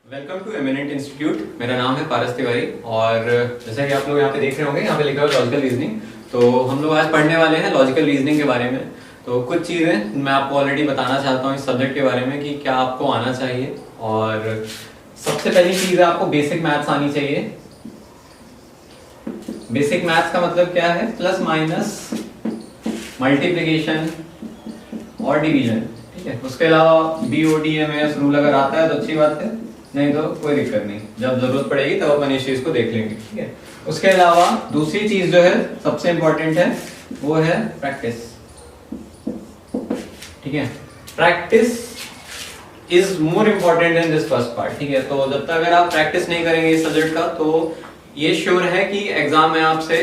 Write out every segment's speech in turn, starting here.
Welcome to eminent institute. मेरा नाम है पारस तिवारी और जैसा कि आप लोग यहाँ पे देख रहे होंगे, यहाँ पे लिखा हुआ लॉजिकल रीजनिंग। तो हम लोग आज पढ़ने वाले हैं लॉजिकल रीजनिंग के बारे में। तो कुछ चीज़ें मैं आपको ऑलरेडी बताना चाहता हूँ इस सब्जेक्ट के बारे में कि क्या आपको आना चाहिए। और सबसे पहली चीज़ है, आपको बेसिक मैथ्स आनी चाहिए। बेसिक मैथ्स का मतलब क्या है? प्लस माइनस, मल्टीप्लिकेशन और डिवीजन। ठीक है, उसके अलावा BODMS रूल अगर आता है तो अच्छी बात है, नहीं तो कोई दिक्कत नहीं, जब जरूरत पड़ेगी तब अपन इस चीज को देख लेंगे। ठीक है, उसके अलावा दूसरी चीज जो है सबसे इंपॉर्टेंट है वो है प्रैक्टिस। ठीक है, practice is more important in this first part. ठीक है, तो जब तक अगर आप प्रैक्टिस नहीं करेंगे इस सब्जेक्ट का तो ये श्योर है कि एग्जाम में आपसे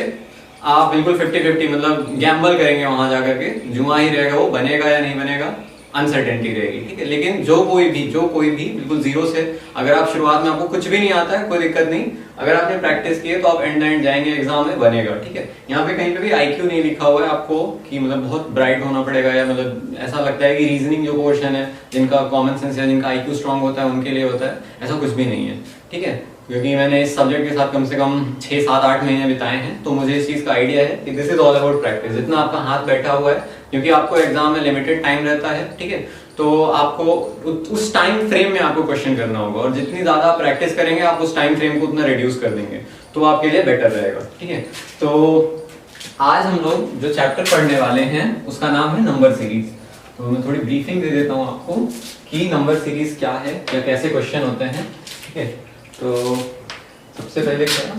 आप बिल्कुल 50-50 मतलब गैम्बल करेंगे, वहां जाकर के जुआ ही रहेगा, वो बनेगा या नहीं बनेगा, अनसर्टेनिटी रहेगी। ठीक है, लेकिन जो कोई भी बिल्कुल जीरो से, अगर आप शुरुआत में आपको कुछ भी नहीं आता है कोई दिक्कत नहीं, अगर आपने प्रैक्टिस की है तो आप एंड जाएंगे एग्जाम में, बनेगा। ठीक है, यहाँ पे कहीं पे भी IQ नहीं लिखा हुआ है आपको कि मतलब बहुत ब्राइट होना पड़ेगा, या मतलब ऐसा लगता है कि रीजनिंग जो पोर्शन है, जिनका कॉमन सेंस है, जिनका IQ स्ट्रांग होता है उनके लिए होता है, ऐसा कुछ भी नहीं है। ठीक है, क्योंकि मैंने इस सब्जेक्ट के साथ कम से कम 6-7-8 महीने बिताए हैं, तो मुझे इस चीज का आइडिया है कि this is all about practice. जितना आपका हाथ बैठा हुआ है, क्योंकि आपको एग्जाम में लिमिटेड टाइम रहता है, ठीक है, तो आपको उस टाइम फ्रेम में आपको क्वेश्चन करना होगा, और जितनी ज्यादा आप प्रैक्टिस करेंगे आप उस टाइम फ्रेम को उतना रिड्यूस कर देंगे, तो आपके लिए बेटर रहेगा। ठीक है, तो आज हम लोग जो चैप्टर पढ़ने वाले हैं उसका नाम है नंबर सीरीज। तो मैं थोड़ी ब्रीफिंग दे देता हूँ आपको कि नंबर सीरीज क्या है या कैसे क्वेश्चन होते हैं। ठीक है, तो सबसे पहले क्या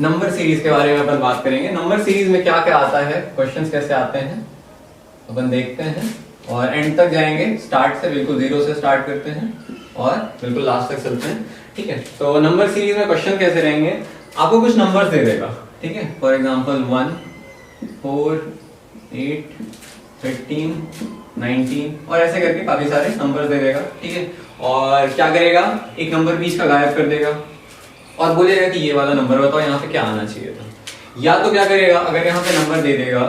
नंबर सीरीज के बारे में अपन बात करेंगे। नंबर सीरीज में क्या क्या आता है, क्वेश्चंस कैसे आते हैं अपन देखते हैं, और एंड तक जाएंगे। स्टार्ट से बिल्कुल जीरो से स्टार्ट करते हैं और बिल्कुल लास्ट तक चलते हैं। ठीक है, तो नंबर सीरीज में क्वेश्चन कैसे रहेंगे, आपको कुछ नंबर्स दे देगा। ठीक है, फॉर एग्जांपल 1, 4, 8, 13, 19 और ऐसे करके काफी सारे नंबर्स दे देगा। ठीक है, और क्या करेगा, एक नंबर बीच का गायब कर देगा और बोलेगा कि ये वाला नंबर बताओ, यहाँ पे क्या आना चाहिए था। या तो क्या करेगा, अगर यहाँ पे नंबर दे देगा,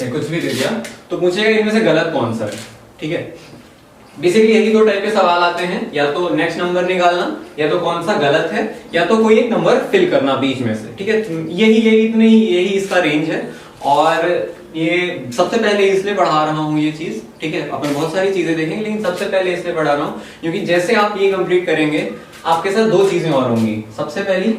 कुछ भी दे दिया, तो पूछेगा इनमें से गलत कौन सा है। ठीक है, बेसिकली यही दो टाइप के सवाल आते हैं, या तो नेक्स्ट नंबर निकालना, या तो कौन सा गलत है, या तो कोई एक नंबर फिल करना बीच में से। ठीक है, यही इसका रेंज है। और ये सबसे पहले इसलिए पढ़ा रहा हूँ ये चीज, ठीक है, अपन बहुत सारी चीजें देखेंगे, लेकिन सबसे पहले इसलिए पढ़ा रहा हूँ क्योंकि जैसे आप ये कंप्लीट करेंगे आपके साथ दो चीजें और होंगी। सबसे पहली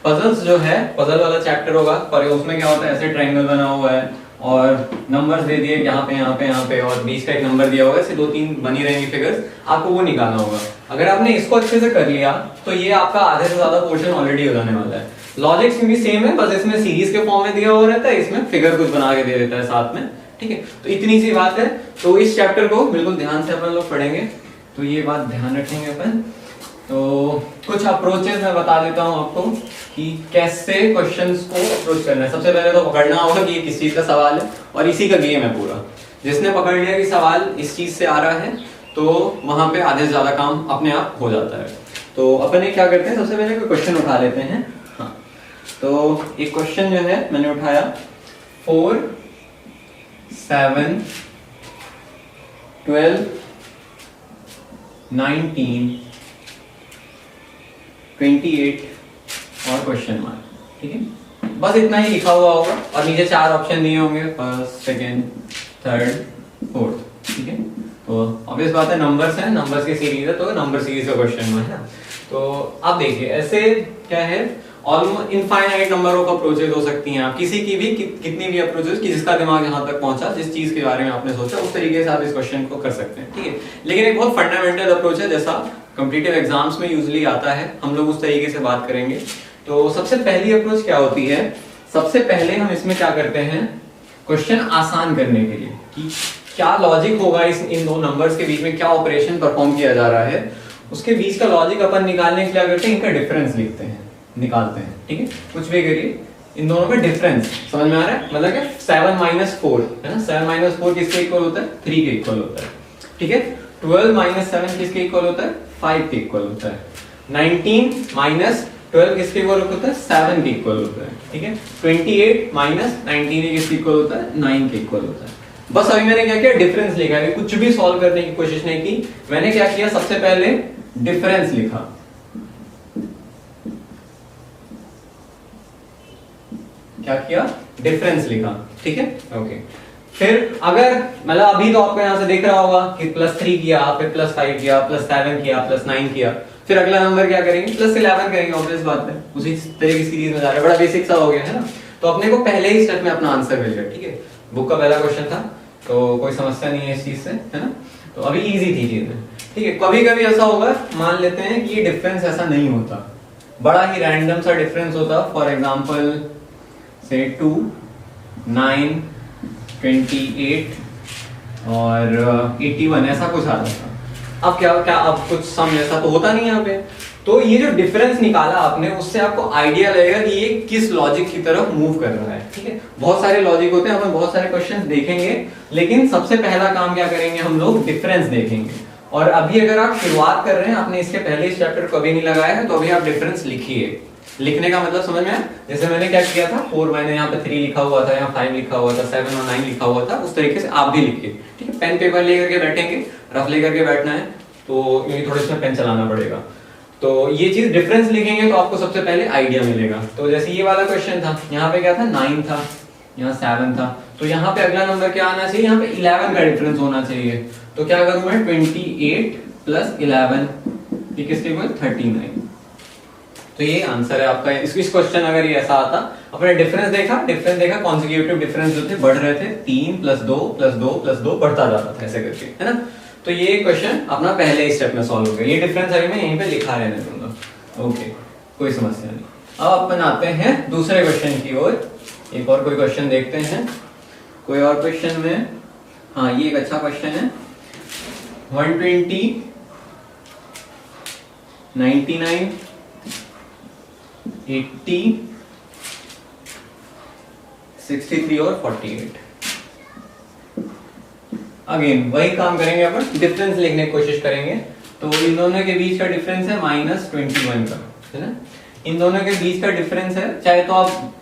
पजल्स जो है, पजल वाला चैप्टर होगा, पर उसमें क्या होता है, ऐसे ट्रायंगल बना हुआ है और नंबर्स दे दिए यहाँ पे और बीच का एक नंबर दिया होगा, ऐसे 2-3 बनी रहेंगी फिगर्स, आपको वो निकालना होगा। अगर आपने इसको अच्छे से कर लिया तो ये आपका आधे से ज्यादा पोर्शन ऑलरेडी हो जाने वाला है। लॉजिक्स भी सेम है, बस इसमें सीरीज के फॉर्म में दिया हुआ रहता है, इसमें फिगर कुछ बना के दे देता है साथ में। ठीक है, तो इतनी सी बात है। तो इस चैप्टर को बिल्कुल ध्यान से अपन लोग पढ़ेंगे, तो ये बात ध्यान रखेंगे अपन। तो कुछ अप्रोचेस मैं बता देता हूं आपको कि कैसे क्वेश्चंस को अप्रोच करना है। सबसे पहले तो पकड़ना होगा कि ये किस चीज का सवाल है, और इसी का गेम है पूरा। जिसने पकड़ लिया कि सवाल इस चीज से आ रहा है, तो वहां पे आधे से ज्यादा काम अपने आप हो जाता है। तो अपन क्या करते हैं, सबसे पहले कोई क्वेश्चन उठा लेते हैं। हाँ, तो एक क्वेश्चन जो है मैंने उठाया, 4, 7, 12, 19, 28 और क्वेश्चन मार्क। ठीक है, बस इतना ही लिखा हुआ होगा और नीचे 4 ऑप्शन दिए होंगे, फर्स्ट, सेकंड, थर्ड, फोर्थ। ठीक है, तो ऑब्वियस बात है नंबर्स हैं, नंबर्स की सीरीज है, तो नंबर सीरीज का क्वेश्चन है ना। तो आप देखिए, ऐसे क्या है, almost infinite number of approaches हो सकती हैं। आप किसी की भी कितनी भी अप्रोचेस, कि जिसका दिमाग यहाँ तक पहुंचा, जिस चीज के बारे में आपने सोचा, उस तरीके से आप इस क्वेश्चन को कर सकते हैं। ठीक है, लेकिन एक बहुत फंडामेंटल अप्रोच है, जैसा कॉम्पिटिटिव एग्जाम्स में यूजुअली आता है, हम लोग उस तरीके से बात करेंगे। तो सबसे पहली अप्रोच क्या होती है, सबसे पहले हम इसमें क्या करते हैं, क्वेश्चन आसान करने के लिए कि क्या लॉजिक होगा इन दो नंबर्स के बीच में, क्या ऑपरेशन परफॉर्म किया जा रहा है, उसके बीच का लॉजिक अपन निकालने के लिए क्या करते हैं, इनका डिफरेंस लिखते हैं, निकालते हैं। ठीक है, कुछ भी करिए, इन दोनों का डिफरेंस समझ में आ रहा है, मतलब क्या, 7 - 4 है ना, 7 - 4 किसके इक्वल होता है, 3 के इक्वल होता है। ठीक है, 12 - 7 किसके इक्वल होता है, 5 के इक्वल होता है। 19 - 12 किसके इक्वल होता है, 7 के इक्वल होता है। ठीक है, 28 - 19 किसके इक्वल होता है, 9 के इक्वल होता है। बस अभी मैंने क्या किया, डिफरेंस लिखा है, कुछ भी सॉल्व करने की कोशिश नहीं की। मैंने क्या किया, सबसे पहले डिफरेंस लिखा, क्या किया, डिफरेंस लिखा, ठीक है, ओके। फिर अगर मतलब अभी तो आपको यहां से दिख रहा होगा कि +3 किया, फिर +5 किया, +7 किया, +9 किया, फिर अगला नंबर क्या करेंगे, +11 करेंगे, ऑब्वियस बात है, उसी तरह की सीरीज में जा रहे हैं, बड़ा बेसिक सा हो गया है ना। तो अपने को पहले ही स्टेप में अपना आंसर मिल गया, ठीक है, बुक का पहला क्वेश्चन था, तो कोई समस्या नहीं है इस चीज से, है ना। तो अभी इजी थी चीजें, ठीक है। कभी कभी ऐसा होगा, मान लेते हैं कि ये डिफरेंस ऐसा नहीं होता, बड़ा ही रैंडम सा डिफरेंस होता, फॉर एग्जाम्पल से 2, 9, 28 और 81 ऐसा कुछ आ जाता। अब क्या क्या, अब कुछ सम ऐसा तो होता नहीं यहाँ पे। तो ये जो डिफरेंस निकाला आपने, उससे आपको आइडिया लगेगा कि ये किस लॉजिक की तरफ मूव कर रहा है, ठीक है। बहुत सारे लॉजिक होते हैं, अपन बहुत सारे क्वेश्चन देखेंगे, लेकिन सबसे पहला काम क्या करेंगे हम लोग, डिफरेंस देखेंगे। और अभी अगर आप शुरुआत कर रहे हैं, आपने इसके पहले इस चैप्टर कभी नहीं लगाया है, तो अभी आप डिफरेंस लिखिए। लिखने का मतलब समझ में आया, जैसे मैंने क्या किया था, 4 मैंने यहाँ पे 3 लिखा हुआ था, यहाँ 5 लिखा हुआ था, 7 और 9 लिखा हुआ था, उस तरीके से आप भी लिखिए, ठीक है। पेन पेपर लेकर के बैठेंगे, रफ लेकर के बैठना है, तो ये थोड़ा सा पेन चलाना पड़ेगा। तो ये चीज डिफरेंस लिखेंगे तो आपको सबसे पहले आइडिया मिलेगा। तो जैसे ये वाला क्वेश्चन था, यहाँ पे क्या था, 9 था, यहाँ 7 था, तो यहाँ पे अगला नंबर क्या आना चाहिए, यहाँ पे 11 का डिफरेंस होना चाहिए। तो क्या करूं मैं, 28 + 11 ये किसके इक्वल, 39। तो ये आंसर है आपका इस क्वेश्चन। अगर ये ऐसा आता, अपने डिफरेंस देखा, कॉन्सेक्यूटिव डिफरेंस जो थे बढ़ रहे थे, 3 + 2 + 2 + 2 बढ़ता जाता था ऐसे करके, है ना। तो ये क्वेश्चन अपना पहले ही स्टेप में सॉल्व हो गया। ये डिफरेंस अभी मैं यहीं पे लिखा रहने दूंगा, ओके, कोई समस्या नहीं। अब अपन आते हैं दूसरे क्वेश्चन की ओर, एक और कोई क्वेश्चन देखते हैं, कोई और क्वेश्चन में, हाँ ये एक अच्छा क्वेश्चन है, 120, 99, 80, 63 और 48। अगेन वही काम करेंगे, अपन डिफरेंस लिखने की कोशिश करेंगे। तो इन दोनों के बीच का डिफरेंस है -21 का, है ना। इन दोनों के बीच का डिफरेंस है, चाहे तो आप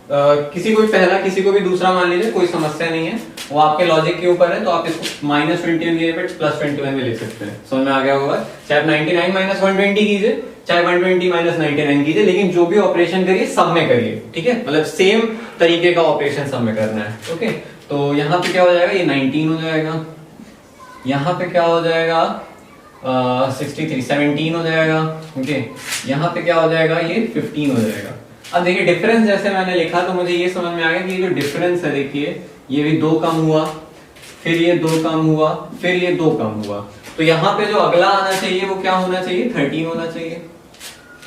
किसी को भी पहला किसी को भी दूसरा मान लीजिए, कोई समस्या नहीं है, वो आपके लॉजिक के ऊपर है। तो आप इसको -21 की जगह +21 में लिख सकते हैं, समझ में आ गया होगा। चाहे 99 - 120 कीजिए, चाहे 120 - 99 कीजिए, लेकिन जो भी ऑपरेशन करिए सब में करिए, ठीक है, मतलब सेम तरीके का ऑपरेशन सब में करना है, ओके। तो यहाँ पे क्या हो जाएगा, ये 19 हो जाएगा, यहाँ पे क्या हो जाएगा 63 17 हो जाएगा, ओके। यहाँ पे क्या हो जाएगा, ये 15 हो जाएगा। अब देखिए डिफरेंस जैसे मैंने लिखा, तो मुझे ये समझ में आ गया कि ये जो डिफरेंस है, देखिए ये भी 2 कम हुआ, फिर ये 2 कम हुआ, फिर ये 2 कम हुआ। तो यहाँ पे जो अगला आना चाहिए वो क्या होना चाहिए, 13 होना चाहिए।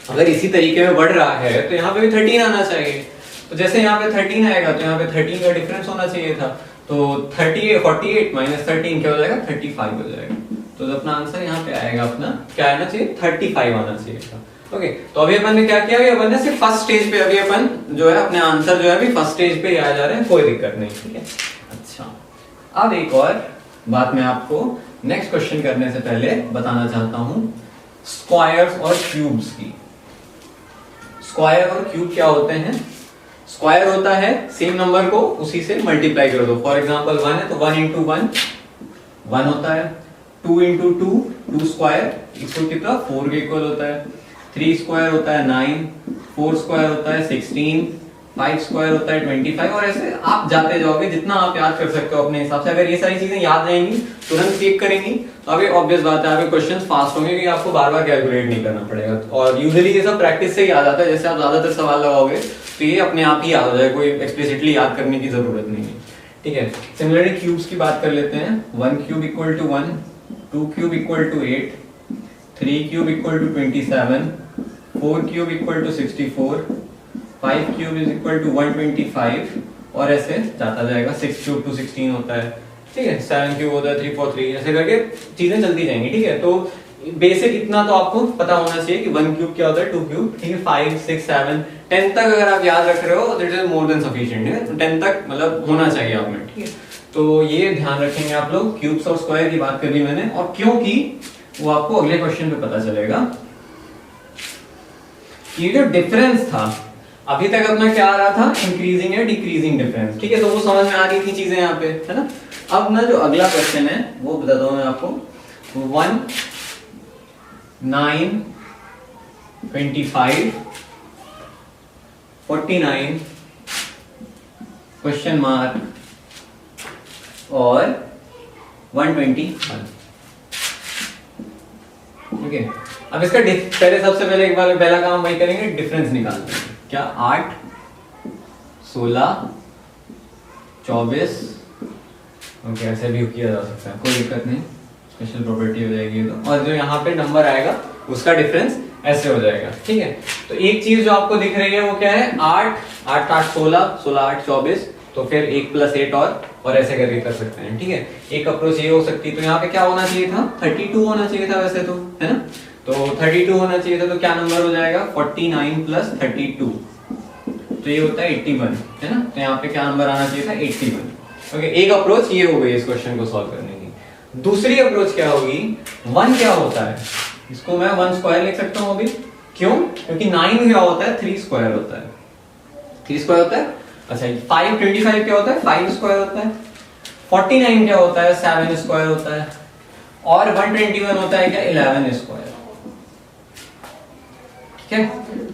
अगर इसी तरीके में बढ़ रहा है तो यहाँ पे भी 13 आना चाहिए। तो जैसे यहाँ पे 13 आएगा तो यहाँ पे 13 का डिफरेंस होना चाहिए था। तो 48 - 13 क्या हो जाएगा, 35 हो जाएगा। तो अपना आंसर यहाँ पे आएगा, अपना क्या आना चाहिए, 35 आना चाहिए था, ओके। तो अभी अपन ने क्या किया, अभी अपन ने सिर्फ फर्स्ट स्टेज पे, अभी अपन जो है अपने आंसर जो है अभी फर्स्ट स्टेज पे आ जा रहे हैं, कोई दिक्कत नहीं, ठीक है। अच्छा, अब एक और बात मैं आपको नेक्स्ट क्वेश्चन करने से पहले बताना चाहता हूं, स्क्वायर्स और क्यूब्स की। स्क्वायर और क्यूब क्या होते हैं, स्क्वायर होता है सेम नंबर को उसी से मल्टीप्लाई कर दो। फॉर एग्जांपल 1 है तो 1 × 1 1 होता है, 2 × 2 2 स्क्वायर इसको कितना 4 के इक्वल होता है, 3 स्क्वायर होता है 9, 4 स्क्वायर होता है 16, 5 स्क्वायर होता है 25। और ऐसे आप जाते जाओगे, जितना आप याद कर सकते हो अपने हिसाब से। अगर ये सारी चीजें याद रहेंगी, तुरंत चेक करेंगी, तो अभी ऑब्वियस बात है आपके क्वेश्चंस फास्ट होंगे, क्योंकि आपको बार बार कैलकुलेट नहीं करना पड़ेगा। और यूजुअली ये सब प्रैक्टिस से ही याद आता है। जैसे आप ज्यादातर सवाल लगाओगे तो ये अपने आप ही याद हो जाए, कोई एक्सप्लिसिटली याद करने की जरूरत नहीं है, ठीक है। सिमिलरली क्यूब्स की बात कर लेते हैं। 1 cube = 1, 2 cube = 8, 3 cube = 27, 4 cube = 64, 5 cube = 125 और ऐसे जाता जाएगा। 6 क्यूब 216 होता है, ठीक है। 7 क्यूब होता है 343, ऐसे करके चीजें चलती जाएंगी, ठीक है। तो बेसिक इतना तो आपको पता होना चाहिए कि 1 क्यूब क्या होता है, 2 क्यूब, ठीक है। 5 6 7 10 तक अगर आप याद रख रहे हो, that is more than sufficient, है। 10 तक मतलब होना चाहिए आप में, ठीक है। तो ये ध्यान रखेंगे आप लोग। क्यूब्स और स्क्वायर की बात करी मैंने, और क्योंकि वो आपको अगले क्वेश्चन पे पता चलेगा। ये जो डिफरेंस था, अभी तक अपना क्या आ रहा था, इंक्रीजिंग या डिक्रीजिंग डिफरेंस, ठीक है। तो वो समझ में आ रही थी चीजें यहाँ पे, है ना। अब ना जो अगला क्वेश्चन है वो बताता हूं मैं आपको। 1 9 25 49 क्वेश्चन मार्क और 121। ओके, अब इसका पहले सबसे पहले एक बार पहला काम वही करेंगे, डिफरेंस निकालते हैं। क्या 8 16 24, ओके ऐसे भी किया जा सकता है, कोई दिक्कत नहीं, स्पेशल प्रॉपर्टी हो जाएगी तो। और जो यहाँ पे नंबर आएगा उसका डिफरेंस ऐसे हो जाएगा, ठीक है। तो एक चीज जो आपको दिख रही है वो क्या है, 8 8 8 16 16 8 24, तो फिर 1 + 8 और ऐसे करके कर सकते हैं, ठीक है। एक अप्रोच ये हो सकती है। तो यहाँ पे क्या होना चाहिए था, 32 होना चाहिए था वैसे तो, है ना। तो 32 होना चाहिए था, तो क्या नंबर हो जाएगा, 49 + 32, तो ये होता है 81, है ना। तो यहाँ पे क्या नंबर आना चाहिए था, 81। ओके, एक अप्रोच ये हो गई इस क्वेश्चन को सॉल्व करने की। दूसरी अप्रोच क्या होगी, 1 क्या होता है, इसको मैं 1 स्क्वायर लिख सकता हूँ अभी। क्यों, क्योंकि 9 क्या होता है, 3 स्क्वायर होता है, 3 स्क्वायर होता है। अच्छा, 525 क्या होता है, 5 स्क्वायर होता है। 49 क्या होता है, 7 स्क्वायर होता है। और 121 होता है क्या, 11 स्क्वायर, ठीक है।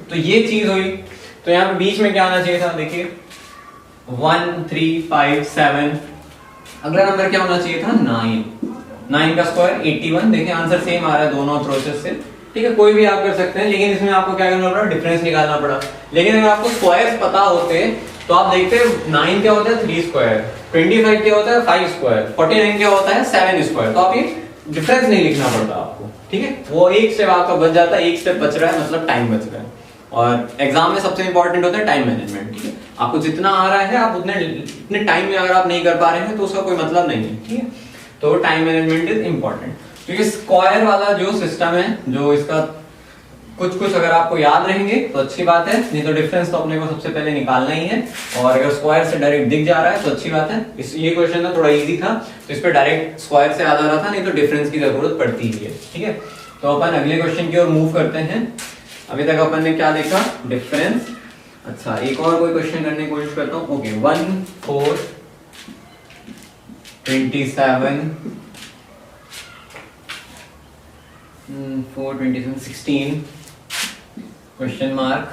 तो ये चीज हुई। तो यहाँ पे बीच में क्या आना चाहिए था, देखिए 1 3 5 7, अगला नंबर क्या होना चाहिए था, 9 9 का स्क्वायर 81। देखिए आंसर सेम आ रहा है दोनों अप्रोचेस से, ठीक है। कोई भी आप कर सकते हैं, लेकिन इसमें आपको क्या करना पड़ा, डिफरेंस निकालना पड़ा। लेकिन अगर आपको स्क्वायर्स पता होते तो आप देखते 9 क्या होता है, 3 स्क्वायर, 25 क्या होता है, 5 स्क्वायर, 49 क्या होता है, 7 स्क्वायर। तो आप ये डिफरेंस नहीं लिखना पड़ता आपको, ठीक है। वो एक स्टेप आपका बच जाता है, एक स्टेप बच रहा है, मतलब टाइम बच रहा है। और एग्जाम में सबसे इंपॉर्टेंट होता है टाइम मैनेजमेंट, ठीक है। आपको जितना आ रहा है आप उतने टाइम में अगर आप नहीं कर पा रहे हैं तो उसका कोई मतलब नहीं है, ठीक है। तो टाइम मैनेजमेंट इज इंपॉर्टेंट। क्योंकि स्क्वायर वाला जो सिस्टम है, जो इसका कुछ अगर आपको याद रहेंगे तो अच्छी बात है, नहीं तो डिफरेंस तो अपने को सबसे पहले निकालना ही है। और अगर स्क्वायर से डायरेक्ट दिख जा रहा है तो अच्छी बात है। ये क्वेश्चन ना थोड़ा इजी था, तो इस पे डायरेक्ट स्क्वायर से याद आ रहा था, नहीं तो डिफरेंस की जरूरत पड़ती ही है, ठीक है। तो अपन अगले क्वेश्चन की ओर मूव करते हैं। अभी तक अपन ने क्या देखा, डिफरेंस। अच्छा, एक और कोई क्वेश्चन करने की कोशिश करता हूँ। ओके, 1 4 27 4 27 16 क्वेश्चन मार्क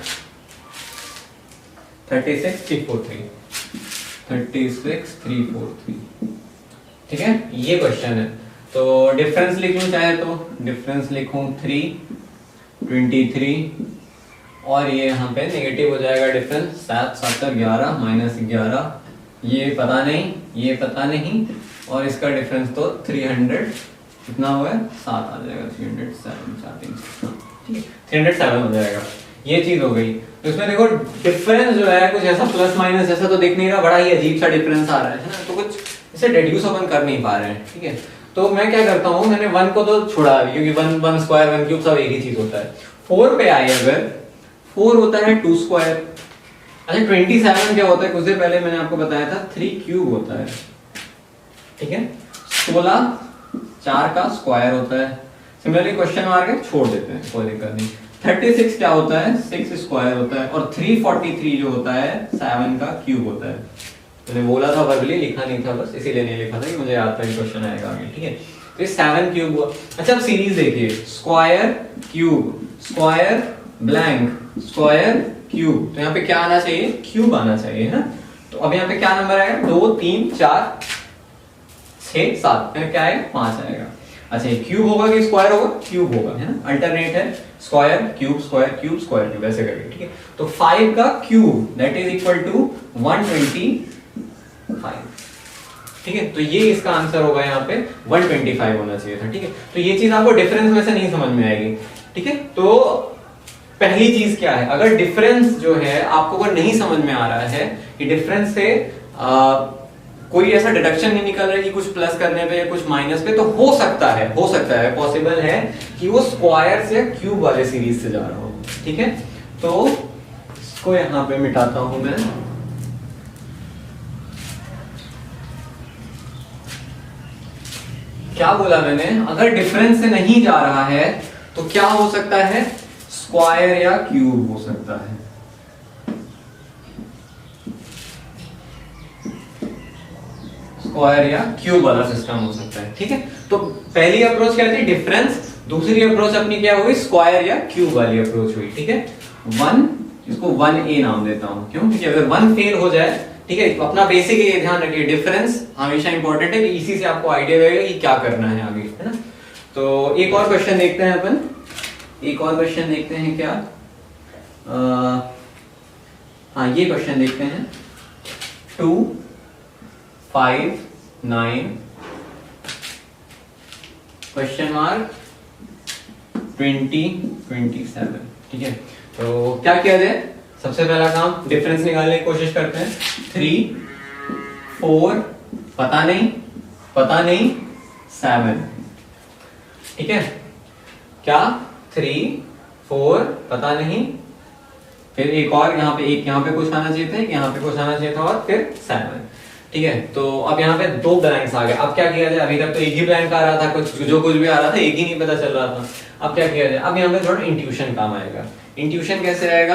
36 343 36 343, ठीक है। ये क्वेश्चन है। तो डिफरेंस लिख लूं, चाहे तो डिफरेंस लिखूं 3 23, और ये यहाँ पे नेगेटिव हो जाएगा डिफरेंस, 7 7 11 -11, ये पता नहीं, ये पता नहीं, और इसका डिफरेंस तो 300 कितना हुआ है, 7 आ जाएगा, 307 ठीक है, 307 हो जाएगा। ये चीज हो गई। तो इसमें देखो डिफरेंस जो है कुछ ऐसा प्लस माइनस ऐसा तो दिख नहीं रहा, बड़ा ही अजीब सा डिफरेंस आ रहा है ना। तो कुछ इसे डिड्यूस अपन कर नहीं पा रहे हैं, ठीक है। तो मैं क्या करता हूँ, मैंने 1 को तो छोड़ा क्योंकि 1 स्क्वायर 1 क्यूब सब एक ही चीज होता है। 4 पे आए अगर, 4 होता है 2 स्क्वायर। अच्छा, 27 क्या होता है, कुछ देर पहले मैंने आपको बताया था 3 क्यूब होता है, ठीक है। 16 4 का स्क्वायर होता है। सिमिलरली क्वेश्चन मार्क है, छोड़ देते हैं, कोई दिक्कत नहीं। 36 क्या होता है, 6 स्क्वायर होता है। और 343 जो होता है 7 का क्यूब होता है। मैंने बोला था वर्बली, लिखा नहीं था, बस इसीलिए नहीं लिखा था कि मुझे याद था कि क्वेश्चन आएगा आगे, ठीक है। तो ये 7 क्यूब हुआ। अच्छा, अब सीरीज देखिए, square cube square blank square cube, तो यहाँ पे क्या आना चाहिए, क्यूब आना चाहिए, है ना। तो अब यहाँ पे क्या नंबर आएगा, 2 3 4 6 7, क्या आएगा, 5 आएगा। अच्छा, ये क्यूब होगा कि स्क्वायर होगा, क्यूब होगा, है ना, अल्टरनेट है, square cube square cube square cube, ऐसे करके, ठीक है। तो 5 का cube that is equal to 125, ठीक है। तो ये इसका आंसर होगा, यहाँ पे 125 होना चाहिए था, ठीक है। तो ये चीज आपको डिफरेंस में से नहीं समझ में आएगी, ठीक है। तो पहली चीज क्या है, अगर डिफरेंस जो है आपको अगर नहीं समझ में आ रहा है कि डिफरेंस से कोई ऐसा डिडक्शन नहीं निकल रहा है कि कुछ प्लस करने पे या कुछ माइनस पे, तो हो सकता है पॉसिबल है कि वो स्क्वायर से क्यूब वाले सीरीज से जा रहा हो, ठीक है। तो इसको यहां पे मिटाता हूं मैं। क्या बोला मैंने, अगर डिफरेंस से नहीं जा रहा है तो क्या हो सकता है, स्क्वायर या क्यूब हो सकता है। स्क्वायर या क्यूब वाला सिस्टम हो सकता है, ठीक है। तो पहली अप्रोच क्या थी, डिफरेंस, दूसरी अप्रोच अपनी क्या हुई, स्क्वायर या क्यूब वाली अप्रोच हुई, ठीक है। 1, इसको 1A नाम देता हूं, क्यों, क्योंकि अगर 1 फेल हो जाए, ठीक है, तो अपना बेसिक ये ध्यान रखिए, डिफरेंस हमेशा इंपॉर्टेंट है कि इसी से आपको आइडिया रहेगा कि क्या करना है आगे, है ना। तो एक और क्वेश्चन देखते हैं अपन, एक और क्वेश्चन देखते हैं क्या, हाँ ये क्वेश्चन देखते हैं, 2, 5, 9 क्वेश्चन मार्क 20, 27, ठीक है। तो क्या किया जाए, सबसे पहला काम डिफरेंस निकालने की कोशिश करते हैं। 3, 4 पता नहीं, 7, ठीक है, क्या 3, 4 पता नहीं, फिर एक और यहाँ पे कुछ आना चाहिए था, यहाँ पे कुछ आना चाहिए था, और फिर 7, ठीक है। तो अब यहाँ पे 2 ब्लैंक्स आ गए। अब क्या किया जाए, अभी तक तो एक ही ब्लैंक आ रहा था, कुछ भी आ रहा था एक ही नहीं पता चल रहा था। अब क्या किया जाए, अब यहाँ पे थोड़ा इंट्यूशन काम आएगा। इंट्यूशन कैसे आएगा,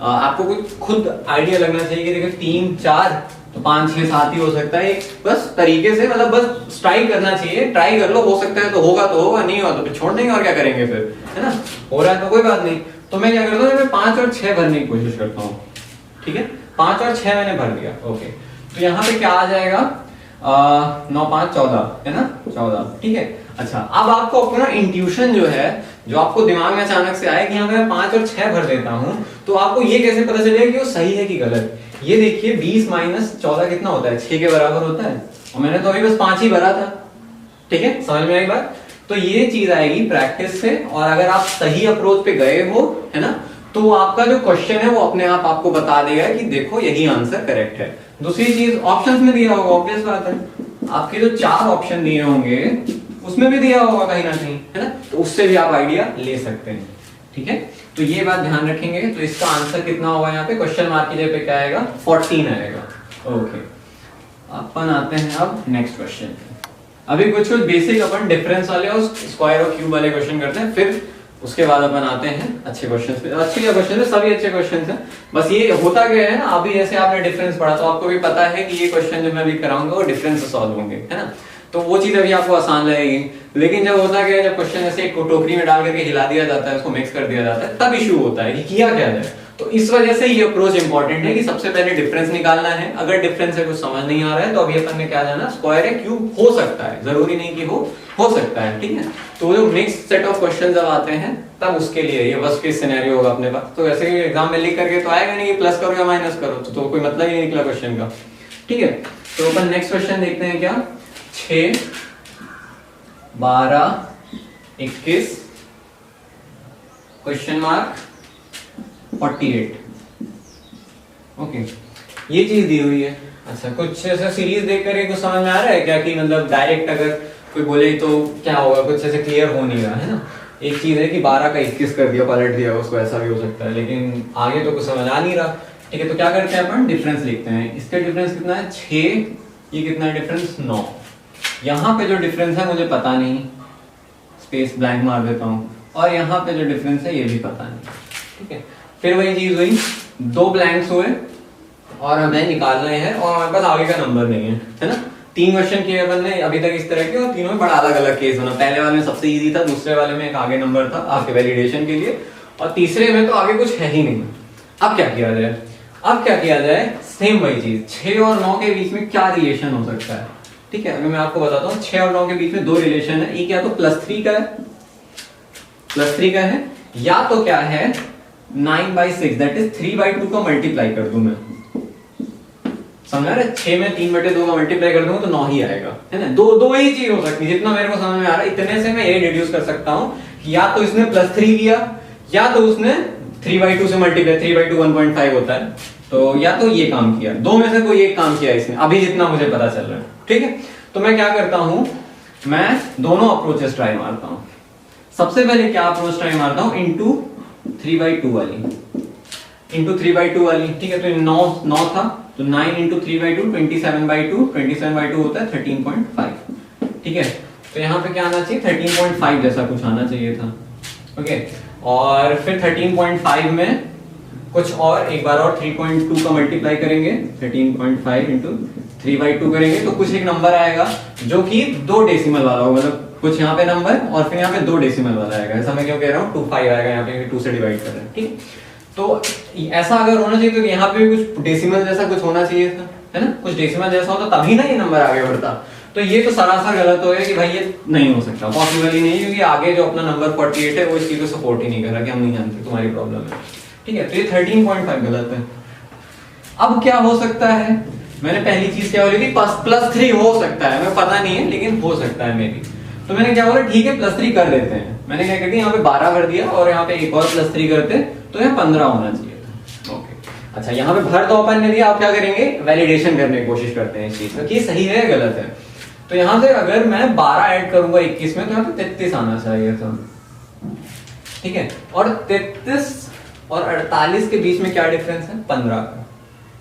आपको कुछ खुद आइडिया लगना चाहिए कि देखो 3, 4 तो 5, 6, 7 ही हो सकता है, बस तरीके से, मतलब बस ट्राई करना चाहिए, ट्राई कर लो, हो सकता है तो होगा, नहीं होगा तो फिर छोड़ देंगे, और क्या करेंगे फिर, है ना। हो रहा है तो कोई बात नहीं। तो मैं क्या करता हूँ, मैं 5 और 6 भरने की कोशिश करता हूँ, ठीक है। 5 और 6 मैंने भर दिया, ओके। तो यहाँ पे क्या आ जाएगा, 9, 5, 14, है ना, 14, ठीक है। अच्छा, अब आपको अपना इंट्यूशन जो है, जो आपको दिमाग में अचानक से आए कि यहाँ पे मैं 5 और 6 भर देता हूँ, तो आपको ये कैसे पता चलेगा कि वो सही है कि गलत। ये देखिए 20 माइनस 14 कितना होता है, 6 के बराबर होता है, और मैंने तो अभी बस 5 ही भरा था, ठीक है, समझ में आई बात। तो ये चीज आएगी प्रैक्टिस से, और अगर आप सही अप्रोच पे गए हो, है ना, तो आपका जो क्वेश्चन है वो अपने आप आपको बता देगा कि देखो यही आंसर करेक्ट है। दूसरी चीज, ऑप्शंस में दिया होगा, ऑब्वियस बात है, आपके जो 4 ऑप्शन दिए होंगे उसमें भी दिया होगा कहीं ना कहीं, है ना, तो उससे भी आप आइडिया ले सकते हैं, ठीक है। तो ये बात ध्यान रखेंगे। तो इसका आंसर कितना होगा, यहाँ पे क्वेश्चन मार्क की जगह पे क्या आएगा, 14 आएगा, ओके। अपन आते हैं अब नेक्स्ट क्वेश्चन। अभी कुछ बेसिक अपन डिफरेंस वाले और स्क्वायर और क्यूब वाले क्वेश्चन करते हैं, फिर उसके बाद अपन आते हैं अच्छे क्वेश्चंस पे। अच्छे क्या क्वेश्चन है, सभी अच्छे क्वेश्चंस हैं, बस ये होता क्या है ना, अभी जैसे आपने डिफरेंस पढ़ा तो आपको भी पता है कि ये क्वेश्चन जो मैं अभी कराऊंगा वो डिफरेंस से सॉल्व होंगे, है ना, तो वो चीज अभी आपको आसान लगेगी। लेकिन जब होता क्या है, जब क्वेश्चन ऐसे एक टोकरी में डाल करके हिला दिया जाता है, उसको मिक्स कर दिया जाता है, तब इशू होता है कि किया क्या जाए। तो इस वजह से ये अप्रोच इंपॉर्टेंट है कि सबसे पहले डिफरेंस निकालना है। अगर डिफरेंस से कुछ समझ नहीं आ रहा है तो अभी अपन ने क्या जाना, स्क्वायर है क्यूब हो सकता है, जरूरी नहीं कि हो सकता है, ठीक है। तो जो मिक्स सेट ऑफ क्वेश्चन जब आते हैं तब उसके लिए ये वर्स्ट केस सिनेरियो होगा अपने पास। तो ऐसे एग्जाम में लिख करके तो आएगा नहीं कि प्लस करो या माइनस करो, तो कोई मतलब ही नहीं निकला क्वेश्चन का, ठीक है। तो अपन नेक्स्ट क्वेश्चन देखते हैं, क्या 6, 12, 21 क्वेश्चन मार्क 48, ओके। ये चीज दी हुई है। अच्छा, कुछ ऐसा सीरीज देख कर कुछ समझ में आ रहा है क्या, कि मतलब डायरेक्ट अगर कोई बोले तो क्या होगा, कुछ ऐसे क्लियर हो नहीं रहा है ना। एक चीज है कि 12 का 21 कर दिया, पलट दिया उसको, ऐसा भी हो सकता है, लेकिन आगे तो कुछ समझ आ नहीं रहा, ठीक है। तो क्या करते हैं अपन, डिफरेंस लिखते हैं। इसका डिफरेंस कितना है, 6, ये कितना है डिफरेंस, 9। यहाँ पे जो डिफरेंस है मुझे पता नहीं, स्पेस ब्लैंक मार देता हूँ, और यहाँ पे जो डिफरेंस है ये भी पता नहीं, ठीक है। फिर वही चीज हुई, 2 ब्लैंक्स हुए और हमें निकालना है, और हमारे पास आगे का नंबर नहीं है ना। 3 क्वेश्चन किए अपन ने अभी तक इस तरह के, और तीनों में बड़ा अलग अलग केस बना। पहले वाले में सबसे इजी था, दूसरे वाले में एक आगे नंबर था आपके वैलिडेशन के लिए, और तीसरे में तो आगे कुछ है ही नहीं। अब क्या किया जाए, सेम वही चीज, 6 और 9 के बीच में क्या रिलेशन हो सकता है, ठीक है। अभी मैं आपको बताता हूँ, 6 और 9 के बीच में 2 रिलेशन है। एक या तो +3 का है, या तो क्या है 9/6, दैट इज 3/2 का मल्टीप्लाई कर दूं मैं, समझ रहे, 6 में 3/2 का मल्टीप्लाई कर दूंगा तो 9 ही आएगा, है ना। दो ही चीज हो सकती है, जितना मेरे को समझ में आ रहा है इतने से मैं ये डिड्यूस कर सकता हूँ कि या तो इसने +3 किया, या तो उसने 3/2 से मल्टीप्लाई, 3/2 1.5 होता है, तो या तो ये काम किया, दो में से कोई एक काम किया इसने, अभी जितना मुझे पता चल रहा है, ठीक है। तो मैं क्या करता हूं, मैं दोनों अप्रोचेस ट्राई मारता हूं। सबसे पहले क्या अप्रोच ट्राई मारता हूं, इंटू 3/2 वाली, ठीक है। तो 9 था, तो 9 × 3/2 27/2 होता है 13.5, ठीक है। तो यहाँ पे क्या आना चाहिए, 13.5 जैसा कुछ आना चाहिए था, ओके। और फिर 13.5 में कुछ और एक बार और 3.2 का मल्टीप्लाई करेंगे, 13.5 × 3/2 करेंगे तो कुछ एक नंबर आएगा जो कि 2 डेसिमल वाला होगा, मतलब कुछ यहाँ पे नंबर और फिर यहाँ पे 2 डेसिमल वाला आएगा। ऐसा मैं क्यों कह रहा हूँ, 25 आएगा यहाँ पे, 2 से डिवाइड कर रहे हैं, ठीक। तो ऐसा अगर होना चाहिए तो यहाँ पे भी कुछ डेसिमल जैसा कुछ होना चाहिए था, है ना, कुछ डेसिमल जैसा होता तभी ना ये नंबर आगे बढ़ता। तो ये तो सरासर गलत हो गया कि भाई ये नहीं हो सकता, पॉसिबल ही नहीं, क्योंकि आगे जो अपना नंबर 48 है वो इस चीज को सपोर्ट ही नहीं कर रहा कि हम नहीं जानते तुम्हारी प्रॉब्लम है, ठीक है। तो ये 13.5 गलत है। अब क्या हो सकता है, मैंने पहली चीज क्या बोली थी, +3 हो सकता है, मैं पता नहीं है लेकिन हो सकता है मे बी। तो मैंने क्या बोला, ठीक है +3 कर देते हैं। मैंने क्या कर दिया, यहाँ पे 12 कर दिया और यहाँ पे एक और +3 करते तो यहाँ 15 होना चाहिए था। ओके, अच्छा यहाँ पे भर तो अपन ने दिया, आप क्या करेंगे, वैलिडेशन करने की कोशिश करते हैं इस चीज में कि सही है या गलत है। तो यहाँ से अगर मैं 12 ऐड करूंगा 21 में तो यहाँ पे 33 आना चाहिए था, ठीक है। और 33 और 48 के बीच में क्या डिफरेंस है, 15 का,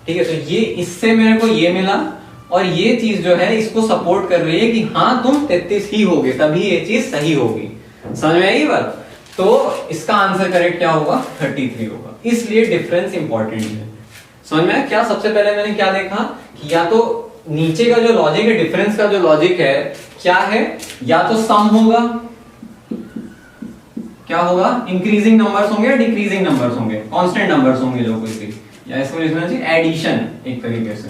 ठीक है। तो ये इससे मेरे को ये मिला और ये चीज जो है इसको सपोर्ट कर रही है कि हाँ तुम 33 ही होगे, तभी ये चीज सही होगी। समझ में आई बात? तो इसका आंसर करेक्ट क्या होगा, 33 होगा। इसलिए डिफरेंस इंपॉर्टेंट है। समझ में? क्या सबसे पहले मैंने क्या देखा कि या तो नीचे का जो लॉजिक है, डिफरेंस का जो लॉजिक है क्या है, या तो सम होगा, क्या होगा, इंक्रीजिंग नंबर्स होंगे या डिक्रीजिंग नंबर्स होंगे, कांस्टेंट नंबर्स होंगे जो कुछ भी, या इसको लिखना चाहिए एडिशन एक तरीके से,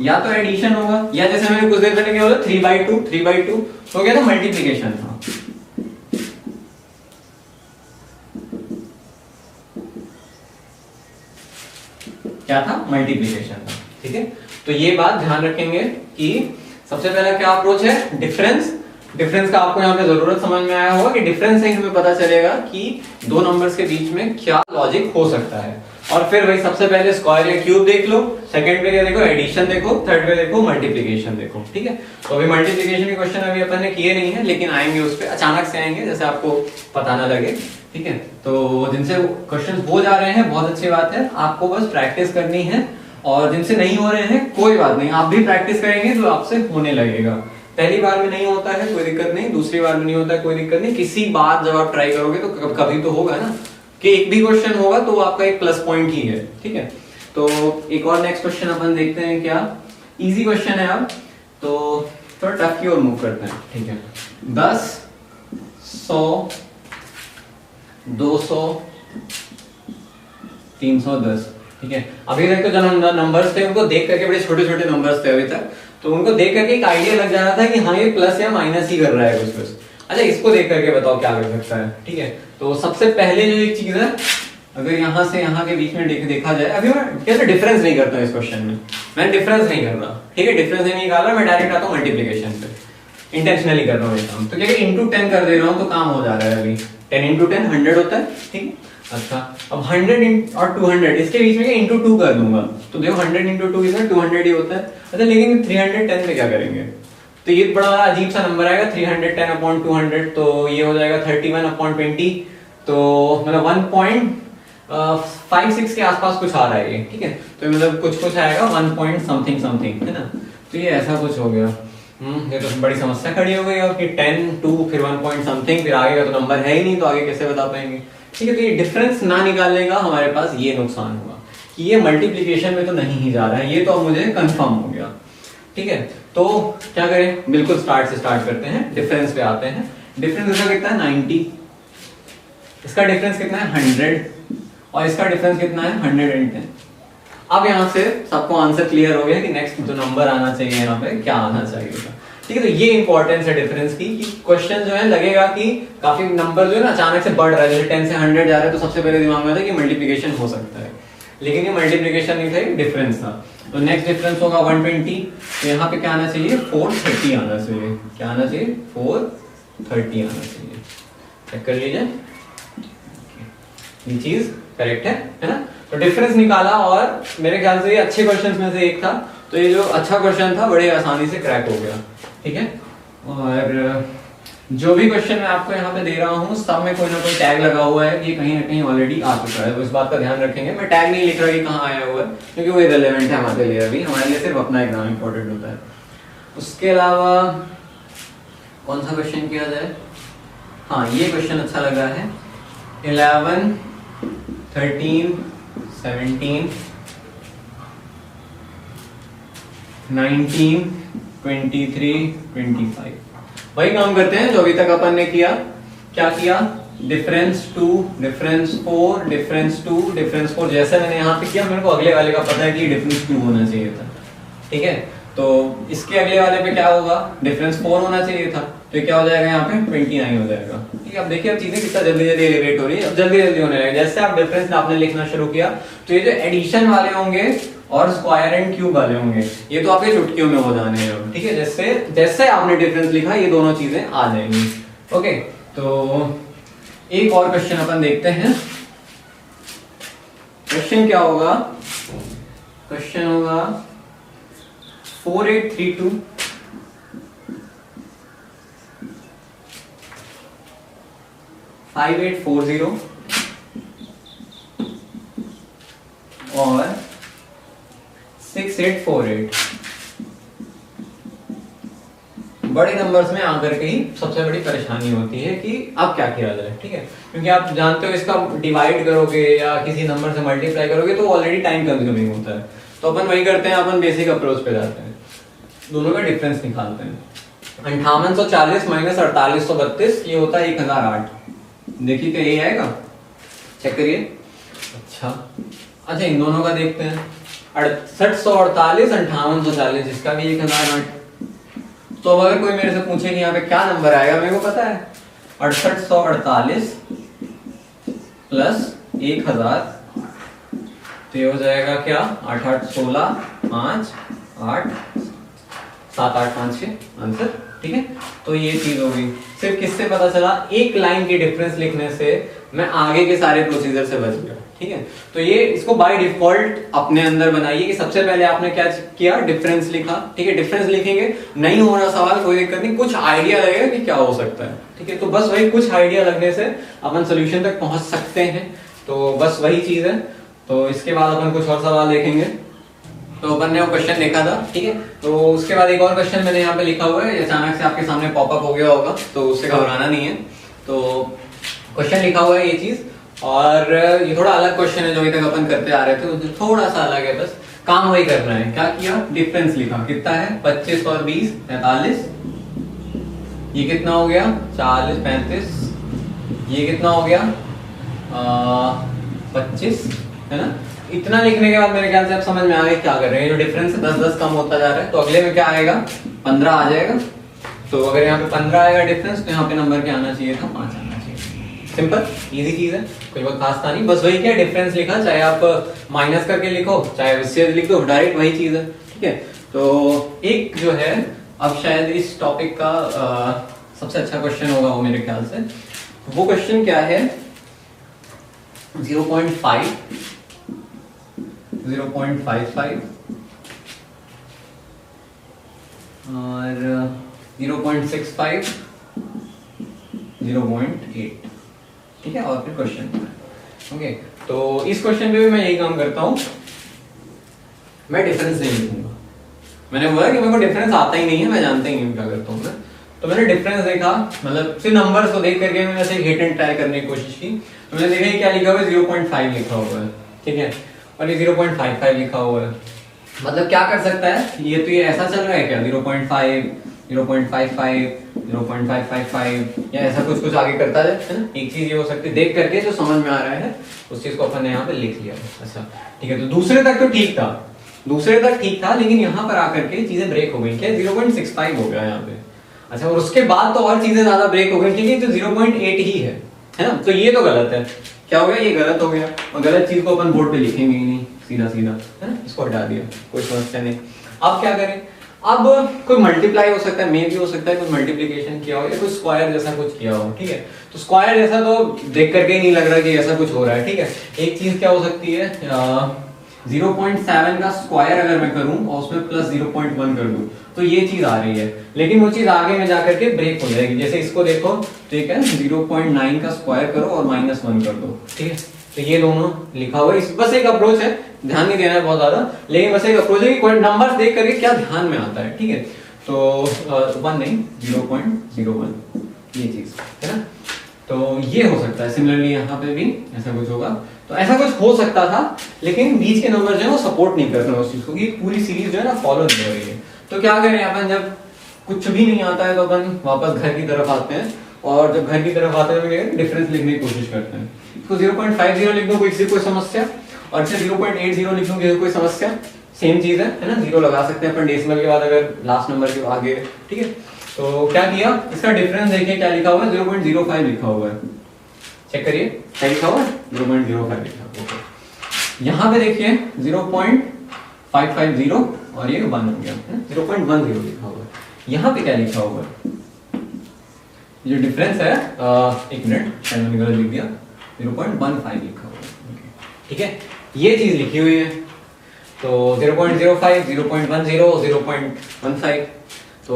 या तो एडिशन होगा, या जैसे मैंने कुछ देर पहले क्या बोला 3/2 तो क्या था, मल्टीप्लिकेशन था। क्या था, मल्टीप्लिकेशन था, ठीक है। तो ये बात ध्यान रखेंगे कि सबसे पहला क्या अप्रोच है, डिफरेंस का आपको यहाँ पे जरूरत समझ में आया होगा कि डिफरेंस से हमें पता चलेगा कि दो नंबर्स के बीच में क्या लॉजिक हो सकता है। और फिर भाई सबसे पहले स्क्वायर या क्यूब देख लो, सेकंड पे क्या देखो, एडिशन देखो, थर्ड पे देखो मल्टीप्लिकेशन देखो, ठीक है। तो अभी मल्टीप्लिकेशन के क्वेश्चन अभी अपन ने किए नहीं है, लेकिन आएंगे उस पे, अचानक से आएंगे जैसे आपको पता ना लगे, ठीक है। तो जिनसे क्वेश्चन हो जा रहे हैं बहुत अच्छी बात है, आपको बस प्रैक्टिस करनी है, और जिनसे नहीं हो रहे हैं कोई बात नहीं, आप भी प्रैक्टिस करेंगे तो आपसे होने लगेगा। पहली बार में नहीं होता है कोई दिक्कत नहीं, दूसरी बार में नहीं होता है कोई दिक्कत नहीं, किसी बार जब आप ट्राई करोगे तो कभी तो होगा ना कि एक भी क्वेश्चन होगा तो आपका एक प्लस पॉइंट ही है, ठीक है। तो एक और नेक्स्ट क्वेश्चन अपन देखते हैं, क्या इजी क्वेश्चन है अब, तो थोड़ा टफ की ओर मूव करते हैं, ठीक है। 10, 100, 200, 310, ठीक है। अभी तक तो जो नंबर्स थे उनको देख करके, बड़े छोटे छोटे नंबर्स थे अभी तक, तो उनको देख करके एक आइडिया लग जा रहा था कि हाँ ये प्लस या माइनस ही कर रहा है कुछ। अच्छा इसको देख करके बताओ क्या कर सकता है, ठीक है। तो सबसे पहले जो एक चीज है, अगर यहाँ से यहाँ के बीच में देखा जाए, अभी मैं कैसे डिफरेंस नहीं करता हूँ इस क्वेश्चन में, मैं डिफरेंस नहीं कर रहा, ठीक है, डिफरेंस नहीं निकाल रहा, मैं डायरेक्ट आता हूँ मल्टीप्लिकेशन पे, इंटेंशनली कर रहा हूँ ये काम। तो क्या इंटू 10 कर दे रहा हूँ तो काम हो जा रहा है। अभी 10 इंटू 10 100 होता है, ठीक है। अच्छा अब 100 और 200 इसके बीच में इंटू 2 कर दूंगा, तो देखो 100 इंटू 2 इसमें 200 ही होता है। अच्छा लेकिन 310 पे क्या करेंगे, तो ये बड़ा अजीब सा नंबर आएगा, 310 अपॉन 200, तो ये हो जाएगा 31 अपॉन 20, तो मतलब 1.56 के आसपास कुछ आ रहा है ये, ठीक है। तो मतलब कुछ आएगा 1 पॉइंट समथिंग समथिंग, है ना। तो ये ऐसा कुछ हो गया, ये तो बड़ी समस्या खड़ी हो गई अब कि 10, 2 फिर 1 पॉइंट समथिंग, फिर आगे का तो नंबर है ही नहीं, तो आगे कैसे बता पाएंगे, ठीक है। तो ये डिफरेंस ना निकालने का हमारे पास ये नुकसान होगा कि ये मल्टीप्लिकेशन में तो नहीं ही जा रहा है, ये तो अब मुझे कंफर्म हो गया, ठीक है। तो क्या करें, बिल्कुल स्टार्ट से स्टार्ट करते हैं, डिफरेंस पे आते हैं। डिफरेंस इसका कितना है 90, इसका डिफरेंस कितना है 100, और इसका डिफरेंस कितना है 110। अब यहाँ से सबको आंसर क्लियर हो गया कि नेक्स्ट जो नंबर आना चाहिए यहाँ पे क्या आना चाहिए, ठीक है। तो ये इंपॉर्टेंस है डिफरेंस की, कि क्वेश्चन जो है लगेगा कि काफी नंबर जो है ना अचानक से बढ़ रहा है, जैसे 10 से 100 जा रहा है, तो सबसे पहले दिमाग में आता है कि मल्टीप्लिकेशन हो सकता है, लेकिन ये मल्टीप्लिकेशन नहीं था, ये डिफरेंस था। तो नेक्स्ट डिफरेंस होगा 120, तो यहाँ पे क्या आना चाहिए 430 आना चाहिए, क्या आना चाहिए 430 आना चाहिए, चेक कर लीजिए ये चीज करेक्ट है ना। तो डिफरेंस निकाला और मेरे ख्याल से ये अच्छे क्वेश्चंस में से एक था, तो ये जो अच्छा क्वेश्चन था बड़े आसानी से क्रैक हो गया, ठीक है। और जो भी क्वेश्चन मैं आपको यहाँ पे दे रहा हूँ सब में कोई ना कोई टैग लगा हुआ है, ये कहीं ना कहीं ऑलरेडी आ चुका है, तो इस बात का ध्यान रखेंगे। मैं टैग नहीं लिख रहा कि कहाँ आया हुआ है, क्योंकि वो इररिलेवेंट है हमारे लिए, अभी हमारे लिए सिर्फ अपना एग्जाम इंपॉर्टेंट होता है। उसके अलावा कौन सा क्वेश्चन किया जाए, हाँ ये क्वेश्चन अच्छा लगा है, 11, 13, 17, 19, 23, 25। वही काम करते हैं जो अभी तक अपन ने किया। क्या किया? Difference 2, difference 4, difference 2, difference 4। जैसे मैंने यहाँ पे किया, मेरे को अगले वाले का पता है कि डिफरेंस 2 होना चाहिए था। ठीक है, तो इसके अगले वाले पे क्या होगा? डिफरेंस 4 होना चाहिए था, तो क्या हो जाएगा? यहाँ पे 29 हो जाएगा। ठीक है, अब देखिए अब चीजें कितना जल्दी जल्दी एलिमिनेट हो रही है, अब जल्दी जल्दी होने लगे। जैसे आप डिफरेंस आपने लिखना शुरू किया, तो ये जो एडिशन वाले होंगे और स्क्वायर एंड क्यूब वाले होंगे, ये तो आपके चुटकियों में हो जाने हैं। ठीक है, जैसे जैसे आपने डिफरेंस लिखा, ये दोनों चीजें आ जाएंगी। ओके, तो एक और क्वेश्चन अपन देखते हैं। क्वेश्चन क्या होगा? क्वेश्चन होगा 4832 5840 और 6848। बड़े नंबर्स में आकर के ही सबसे बड़ी परेशानी होती है कि अब क्या किया जाए। ठीक है, क्योंकि आप जानते हो इसका डिवाइड करोगे या किसी नंबर से मल्टीप्लाई करोगे तो ऑलरेडी टाइम कंज्यूमिंग होता है। तो अपन वही करते हैं, अपन बेसिक अप्रोच पे जाते हैं, दोनों का डिफरेंस निकालते हैं। 5840 माइनस 4832, ये होता है 1008। देखिए क्या ये आएगा, चेक करिए। अच्छा इन दोनों का देखते हैं। 6848, 5840, इसका भी 1008। तो अब अगर कोई मेरे से पूछे कि यहाँ पे क्या नंबर आएगा, मेरे को पता है 6848 प्लस 1000, तो ये हो जाएगा क्या? 8 8 16 5 8 7 8 5 6 आंसर। ठीक है, तो ये चीज होगी। सिर्फ किससे पता चला? एक लाइन की डिफरेंस लिखने से मैं आगे के सारे प्रोसीजर से बच गया। ठीक है, तो ये इसको बाय डिफॉल्ट अपने अंदर बनाइए कि सबसे पहले आपने क्या किया? डिफरेंस लिखा। ठीक है, डिफरेंस लिखेंगे, नहीं हो रहा सवाल, कोई दिक्कत नहीं, कुछ आइडिया लगेगा कि क्या हो सकता है। ठीक है, तो बस वही कुछ आइडिया लगने से अपन सोल्यूशन तक पहुंच सकते हैं। तो बस वही चीज है। तो इसके बाद अपन कुछ और सवाल देखेंगे। तो अपन ने वो क्वेश्चन देखा था। ठीक है, तो उसके बाद एक और क्वेश्चन मैंने यहाँ पे लिखा हुआ है, अचानक से आपके सामने पॉपअप हो गया होगा, तो उससे घबराना नहीं है। तो क्वेश्चन लिखा हुआ है ये चीज, और ये थोड़ा अलग क्वेश्चन है जो अभी तक अपन करते आ रहे थे, तो थोड़ा सा अलग है। बस काम वही करना है। क्या किया? डिफरेंस लिखा। कितना है? 25 और 20 45। ये कितना हो गया? 40 35। ये कितना हो गया? 25, है ना? इतना लिखने के बाद मेरे ख्याल से आप समझ में आ गए क्या कर रहे हैं। जो डिफरेंस 10-10 कम होता जा रहा है, तो अगले में क्या आएगा? 15 आ जाएगा। तो अगर यहाँ पे 15 आएगा डिफरेंस, तो यहाँ पे नंबर क्या आना चाहिए था? 5 आना चाहिए। सिंपल इजी चीज है, कोई बहुत खास था नहीं। बस वही क्या, डिफरेंस लिखा, चाहे आप माइनस करके लिखो चाहे विशेष लिख दो, डायरेक्ट वही चीज है। ठीक है, तो एक जो है, अब शायद इस टॉपिक का सबसे अच्छा क्वेश्चन होगा वो मेरे ख्याल से। वो क्वेश्चन क्या है? 0.5 0.55 और 0.65 0.8। ठीक है, और फिर क्वेश्चन। ओके, तो इस क्वेश्चन पे भी मैं यही काम करता हूं, मैं डिफरेंस नहीं लिखूंगा। मैंने बोला कि मेरे को डिफरेंस आता ही नहीं है, मैं जानता ही नहीं क्या करता हूँ मैं। तो मैंने डिफरेंस देखा, मतलब सिर्फ नंबर्स को देख करके मैंने ऐसे हिट एंड ट्राई करने की कोशिश की। तो मैंने देखा क्या लिखा हुआ है? 0.5 लिखा हुआ है। ठीक है, और ये 0.55 लिखा हुआ है। मतलब क्या कर सकता है ये? तो ये ऐसा चल रहा है क्या? 0.5 0.55 0.555 या ऐसा कुछ कुछ आगे करता है ना? एक चीज ये हो सकती है, देख करके जो समझ में आ रहा है उस चीज को अपन ने यहाँ पे लिख लिया। अच्छा ठीक है, तो दूसरे तक तो ठीक था, दूसरे तक ठीक था, लेकिन यहाँ पर आकर के चीजें ब्रेक हो गई। क्या? 0.65 हो गया यहाँ पे। अच्छा, और उसके बाद तो और चीजें ज्यादा ब्रेक हो गई, क्योंकि तो 0.8 ही है ना? तो ये तो गलत है। क्या हो गया? ये गलत हो गया, और गलत चीज को अपन बोर्ड पे लिखेंगे ही नहीं, सीधा सीधा, है ना? इसको हटा दिया, कोई समस्या नहीं। अब क्या करें? अब कोई मल्टीप्लाई हो सकता है, मे भी हो सकता है कोई मल्टीप्लिकेशन किया हो या कोई स्क्वायर जैसा कुछ किया हो। ठीक है, तो स्क्वायर जैसा तो देख करके ही नहीं लग रहा कि ऐसा कुछ हो रहा है। ठीक है, एक चीज क्या हो सकती है, 0.7 का स्क्वायर अगर मैं करूं और उसमें प्लस 0.1 कर दूं, तो ये चीज आ रही है, लेकिन वो चीज आगे में जाकर के ब्रेक हो जाएगी। जैसे इसको देखो, ठीक है, 0.9 का स्क्वायर करो और -1 कर दो। ठीक है, तो ये दोनों लिखा हुआ है। बस एक अप्रोच है, ध्यान नहीं देना है बहुत ज्यादा, लेकिन बस एक अप्रोच है कि कोई नंबर्स देख करके क्या ध्यान में आता है। ठीक है, तो 1 नहीं, 0.01 ये चीज है ना। तो ये हो सकता है। सिमिलरली यहाँ पे भी ऐसा कुछ होगा, तो ऐसा कुछ हो सकता था, लेकिन बीच के नंबर जो है वो सपोर्ट नहीं कर रहे उस चीज को, कि पूरी सीरीज जो है ना फॉलो नहीं हो रही है। तो क्या करें अपन, जब कुछ भी नहीं आता है तो अपन वापस घर की तरफ आते हैं, और जब घर की तरफ आते हैं डिफरेंस लिखने की कोशिश करते हैं। इसको 0.50 लिख दो कोई समस्या, और इसे 0.80 लिख दो कोई समस्या, सेम चीज है ना। जीरो लगा सकते हैं अपन डेसिमल के बाद अगर लास्ट नंबर के आगे, ठीक है। तो क्या किया, इसका डिफरेंस देखिए क्या लिखा हुआ है, 0.05 लिखा हुआ है। चेक करिए क्या लिखा हुआ है, 0.05 लिखा हुआ है। यहाँ पे देखिए 0.550 और ये 1 हो गया, 0.10 लिखा हुआ है। यहाँ पे क्या लिखा हुआ है, जो डिफरेंस है, एक मिनट मैंने गलत लिख दिया, 0.15 लिखा हुआ है, ठीक है। ये चीज लिखी हुई है, तो 0.05, 0.10, 0.15, तो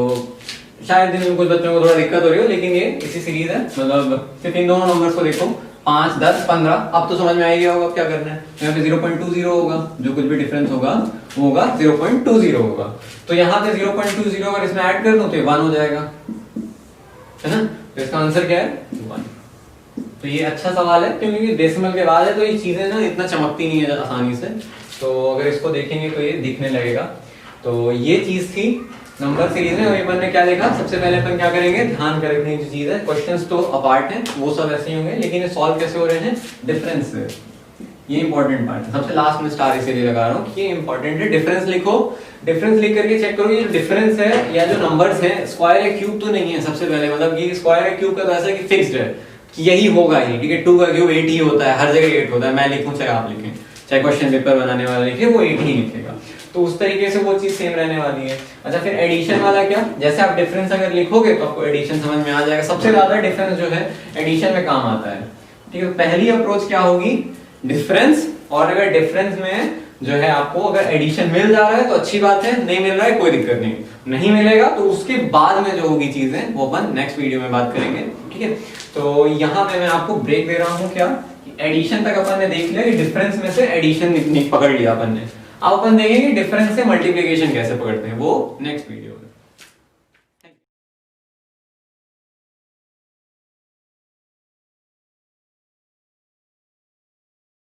शायद इन कुछ बच्चों को थोड़ा दिक्कत हो रही हो, लेकिन ये इसी सीरीज है। मतलब सिर्फ इन दोनों नंबर्स को देखो, 5, 10, 15, अब तो समझ में आ गया होगा क्या करना है। यहाँ पे 0.20 होगा, जो कुछ भी डिफरेंस होगा वो होगा 0.20 होगा। तो यहाँ पे 0.20 अगर इसमें ऐड कर दूं तो 1 हो जाएगा, है ना। तो इसका आंसर क्या है, 1। तो ये अच्छा सवाल है, क्योंकि डेसिमल के बाद है तो ये चीजें ना इतना चमकती नहीं है आसानी से। तो अगर इसको देखेंगे तो ये दिखने लगेगा। तो ये चीज थी नंबर सीरीज में। अपन ने क्या देखा, सबसे पहले अपन क्या करेंगे, ध्यान रखने की चीज है, क्वेश्चंस तो अपार्ट हैं, वो सब ऐसे ही होंगे, लेकिन ये सॉल्व कैसे हो रहे हैं, डिफरेंस से। ये इंपॉर्टेंट पार्ट है। सबसे लास्ट में स्टार इसीलिए लगा रहा हूँ कि ये इंपॉर्टेंट है। डिफरेंस लिखो, डिफरेंस लिख करके चेक करो ये डिफरेंस है या जो नंबर्स हैं, स्क्वायर है क्यूब तो नहीं है। सबसे पहले मतलब ये स्क्वायर है क्यूब का तो ऐसा है कि फिक्स्ड है कि यही होगा ही, ठीक है। 2 का क्यूब 8 ही होता है, हर जगह 8 होता है। मैं लिखूं चाहे आप लिखें, चाहे क्वेश्चन पेपर बनाने वाला लिखे, वो 8 ही लिखेगा। तो उस तरीके से वो चीज सेम रहने वाली है। अच्छा, फिर एडिशन वाला क्या, जैसे आप डिफरेंस अगर लिखोगे तो आपको एडिशन समझ में आ जाएगा। सबसे ज्यादा डिफरेंस जो है एडिशन में काम आता है, ठीक है। पहली अप्रोच क्या होगी, डिफरेंस, और अगर डिफरेंस में जो है आपको अगर एडिशन मिल जा रहा है तो अच्छी बात है, नहीं मिल रहा है कोई दिक्कत नहीं, नहीं मिलेगा तो उसके बाद में जो होगी चीजें वो अपन नेक्स्ट वीडियो में बात करेंगे, ठीक है। तो यहाँ पे मैं आपको ब्रेक दे रहा हूँ, क्या एडिशन तक अपन ने देख लिया कि डिफरेंस में से एडिशन पकड़ लिया अपन ने। अब अपन देखेंगे डिफरेंस से मल्टीप्लिकेशन कैसे पकड़ते हैं, वो नेक्स्ट वीडियो में।